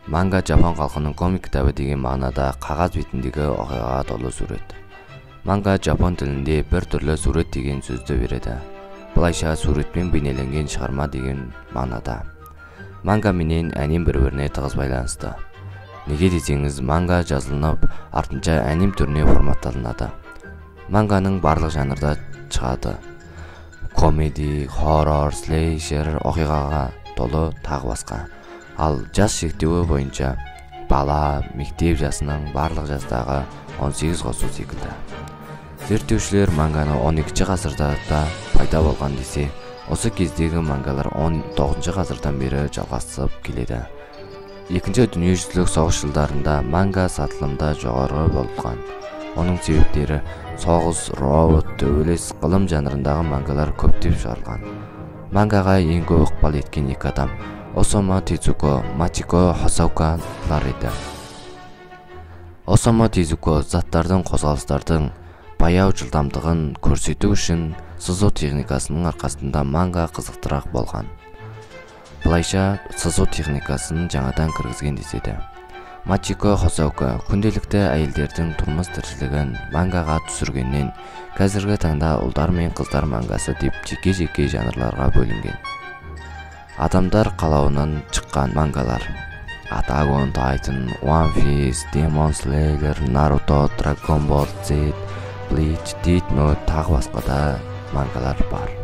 Манга Жапон халкынын комик китабы деген маанада кагаз бетиндеги окуяга толуу сүрөт. Манга Жапон тилинде бир түрлүү сүрөт деген сөздү берет. Булайша сүрөтпен бейнеленген чыгарма деген маанада. Манга менен аним бири-бирине тыгыз байланысты. Неге десеңиз, манга жазылып, артынча аним түрүнө форматталынат. Манганын барлык жанрда чыгат. Комеди, хоррор, слэшер, окуяга толуу тагы башка. Ал жаш шектөө боюнча бала, мектеп жашынын барлык жаштагы 18 косуу секилди. Зерттөөчүлөр манганы 12 гасырда да пайда болгон десе, осы кездеги мангалар 19 гасырдан бери жалгасып келеді. Экинчи дүйнө жүзүлүк согуш жылдарында манга сатылымда жогору болгон. Onun себептери согуз, робот, төбөлөс, кылым жанрындагы мангалар көптөп чыгарылган. Мангага эң көп ыкпал эткен эки адам Осама Тизуко, Мачико Хосокалар эди. Осама Тизуко заттардын козголустардын баяу жылдамдыгын көрсөтүү үчүн сызуу техникасынын аркасында манга кызыктыраак болгон. Булайша сызуу техникасын жаңадан киргизген деседи. Мачико Хосоко күндөлүктө айылдердин турмуш тирчилигин мангага түшүргөндөн қазіргі таңда ұлдар мен қыздар мангасы деп жеке-жеке жанрларға бөлінген. Адамдар қалауынан шыққан мангалар: Attack on Titan, One Piece, Demon Slayer, Naruto, Dragon Ball Z, Bleach, Death Note тағы басқа да мангалар бар.